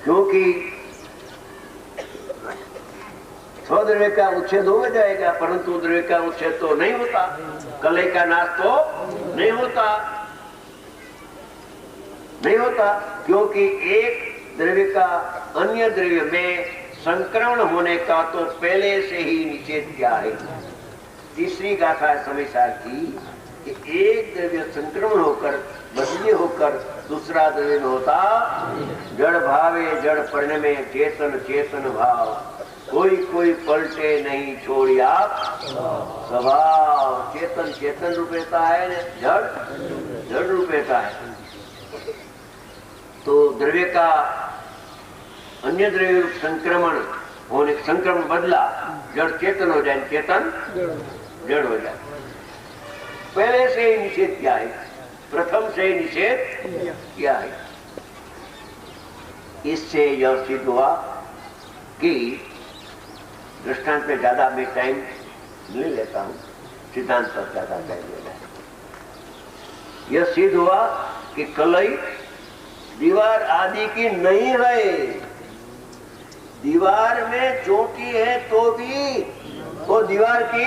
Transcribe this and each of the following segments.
क्योंकि स्वद्रव्य का उच्छेद हो जाएगा, परंतु द्रव्य का उच्छेद तो नहीं होता, कलई का नाश तो नहीं होता, नहीं होता, क्योंकि एक द्रव्य का अन्य द्रव्य में संक्रमण होने का तो पहले से ही निषेध किया है। तीसरी गाथा समयसार की कि एक द्रव्य संक्रमण होकर बदली होकर दूसरा द्रव्य में होता, जड़ भावे जड़ परिणमे चेतन चेतन भाव, कोई कोई पलटे नहीं छोड़िया स्वभाव। चेतन चेतन रूप रहता है, जड़ जड़ रूप रहता है। तो द्रव्य का अन्य द्रव्य रूप संक्रमण होने, संक्रमण बदला, जड़ चेतन हो जाए, चेतन जड़ हो जाए, पहले से ही निषेध किया है, प्रथम से ही निषेध किया है। इससे यह सिद्ध हुआ कि दृष्टांत में ज्यादा मैं टाइम नहीं लेता हूं, सिद्धांत पर ज्यादा टाइम लेना है। यह सिद्ध हुआ कि कलई दीवार आदि की नहीं है, दीवार में चोटी है तो भी वो दीवार की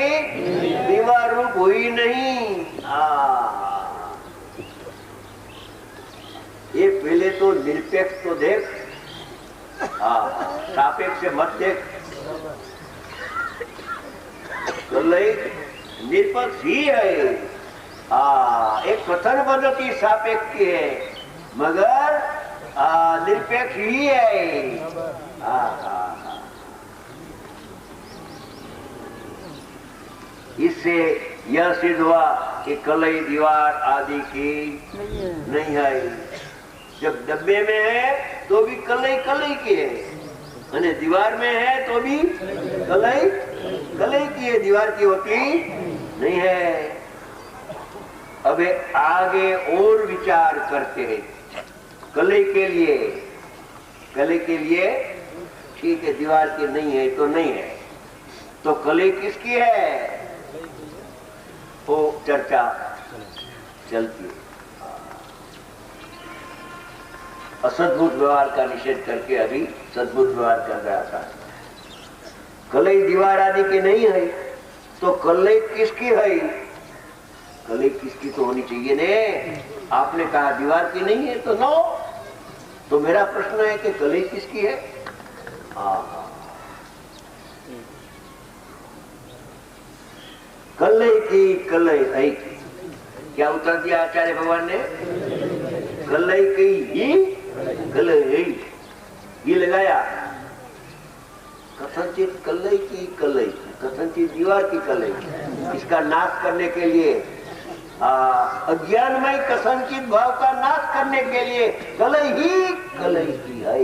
दीवार रूप हुई नहीं। ये पहले तो निरपेक्ष तो देख, सापेक्ष मत देख। कलई निरपेक्ष ही है, एक कथन पद्धति सापेक्ष की है, मगर निरपेक्ष ही है। इससे यह सिद्ध हुआ कि कलई दीवार आदि की नहीं है। जब डब्बे में है तो भी कलई कलई की है, और दीवार में है तो भी कलई कलई की है, दीवार की होती नहीं है। अब आगे और विचार करते हैं। कलई के लिए ठीक है, दीवार की नहीं है तो नहीं है, तो कलई किसकी है, वो चर्चा चलती है। असद्भुत व्यवहार का निषेध करके अभी सद्भुत व्यवहार कर रहा था। कलई दीवार आदि की नहीं है तो कलई किसकी है, कलई किसकी तो होनी चाहिए ने। आपने कहा दीवार की नहीं है तो नो, तो मेरा प्रश्न है कि कलई किसकी है। कलई की कलई है, क्या उत्तर दिया आचार्य भगवान ने, कलई की ही कलई है, ये लगाया। कथनचित कलई की कलई, कथनचित दीवार की कलई, इसका नाश करने के लिए, अज्ञानमय कथनचित भाव का नाश करने के लिए कलई ही कलई की है।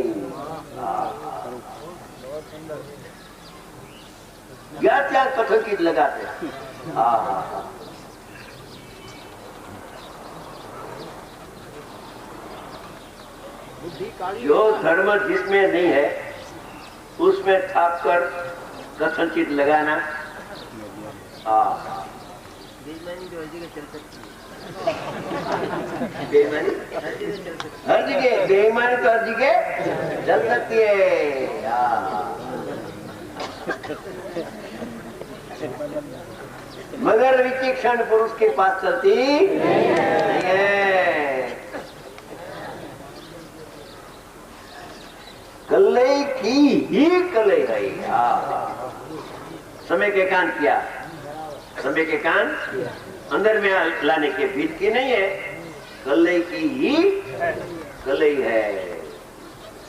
क्या कथनचित लगाते। जो धर्म जिसमें नहीं है उसमें थाप कर कथनचित लगाना, बेईमानी हर जगह, बेईमानी तो हर जगह चल सकती है। मगर विचक्षण पुरुष के पास चलती नहीं है। कलई की ही कलई है। समय के कान किया, समय के कान अंदर में लाने के बीच की नहीं है, कलई की ही कलई है,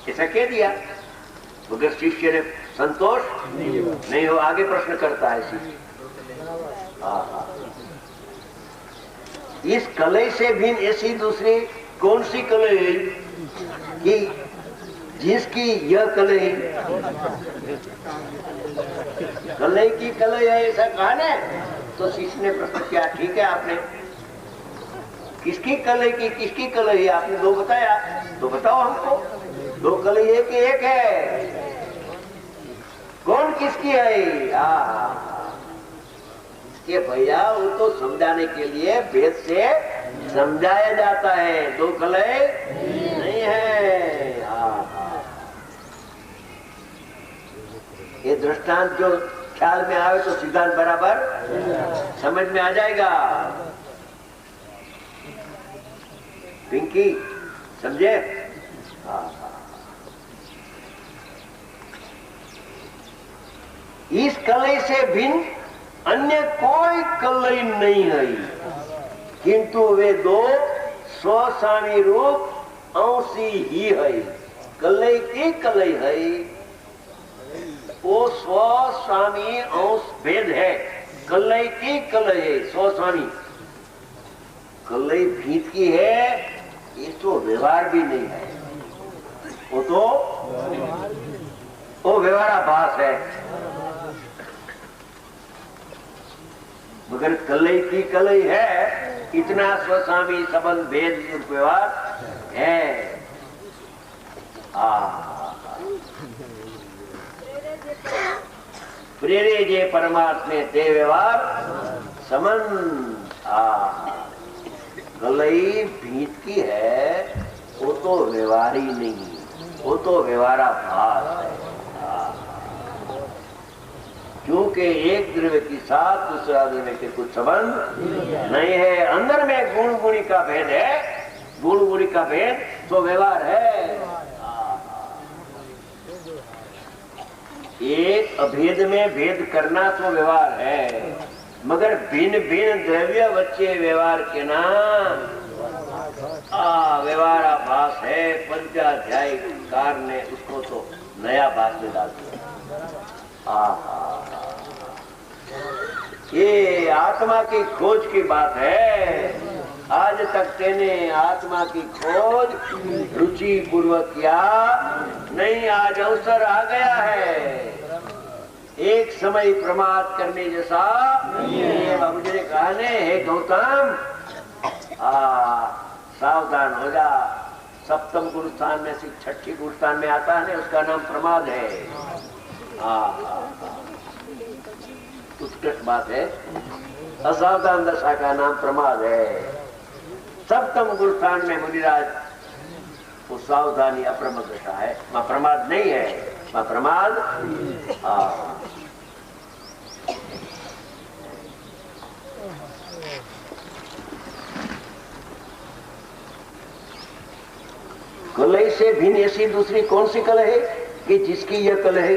ऐसा कह दिया। मगर शिष्य ने संतोष नहीं हो, आगे प्रश्न करता है शिष्य, इस कलई से भिन्न ऐसी दूसरी कौन सी कलई है कि जिसकी यह कलई, कलई की कलई है ऐसा कहा ना। तो शिष्य ने प्रश्न किया, ठीक है आपने किसकी कलई की किसकी कलई है, आपने दो बताया, तो बताओ हमको, दो कलई है कि एक है, कौन किसकी है। ये भैया वो तो समझाने के लिए भेद से समझाया जाता है, दो कलई नहीं है। दृष्टांत जो ख्याल में आवे तो सिद्धांत बराबर समझ में आ जाएगा। पिंकी समझे? इस कलई से भिन्न अन्य कोई कलई नहीं है, किंतु वे दो स्वस्वामी रूप अंशी ही है। कलई की कलई है, वो स्वस्वामी अंश भेद है। कलई की कलई है स्वस्वामी, कलई भीत की है, ये तो व्यवहार भी नहीं है, वो व्यवहाराभास है। मगर कलई की कलई है, इतना स्वस्वामी संबंध भेद व्यवहार है। प्रेरे जे परमात्मे ते व्यवहार समन। कलई भीत की है, वो तो व्यवहार ही नहीं, वो तो व्यवहाराभास है। क्योंकि एक द्रव्य के साथ दूसरा द्रव्य के कुछ संबंध नहीं है। अंदर में गुण गुणी का भेद है, गुण गुणी का भेद तो व्यवहार है। एक अभेद में भेद करना तो व्यवहार है, मगर भिन्न भिन्न द्रव्य बच्चे व्यवहार के नाम व्यवहाराभास है। पंचाध्यायी कार ने उसको तो नया भाष में डाल दिया। ये आत्मा की खोज की बात है। आज तक तेने आत्मा की खोज रुचि पूर्वक किया नहीं, आज अवसर आ गया है। एक समय प्रमाद करने जैसा ये बाबूजी ने कहा ने, हे गौतम सावधान हो जा। सप्तम गुरु स्थान में से छठी गुरु स्थान में आता है, उसका नाम प्रमाद है। उत्कृष्ट बात है। असावधान दशा का नाम प्रमाद है। सप्तम गुरु स्थान में मुनिराज वो सावधानी अप्रमद दशा है, वह प्रमाद नहीं है, वह प्रमाद। कलई से भिन्न ऐसी दूसरी कौन सी कलह है कि जिसकी यह कलह है?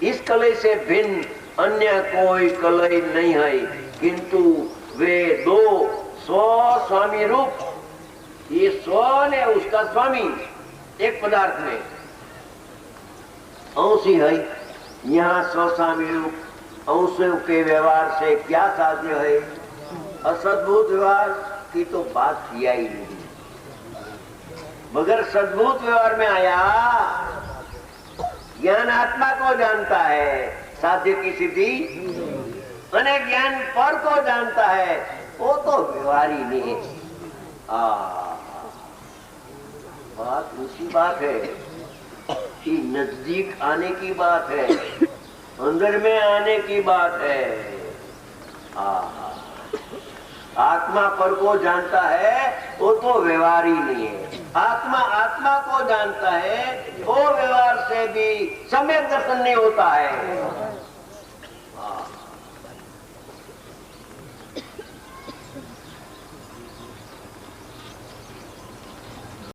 इस कलई से भिन्न अन्य कोई कलई नहीं है, किंतु वे दो स्वस्वामी रूप, ये स्व ने उसका स्वामी एक पदार्थ में अंशी है। यहाँ स्वस्वामी रूप अंशों के व्यवहार से क्या साध्य है? असद्भुत व्यवहार की तो बात किया ही नहीं, मगर सद्भुत व्यवहार में आया। ज्ञान आत्मा को जानता है, साध्य की सिद्धि, अनेक ज्ञान पर को जानता है, वो तो व्यवहार ही नहीं है। बात दूसरी बात है कि नजदीक आने की बात है, अंदर में आने की बात है। आत्मा पर को जानता है, वो तो व्यवहार ही नहीं है। आत्मा आत्मा को जानता है, वो व्यवहार से भी सम्यक दर्शन नहीं होता है।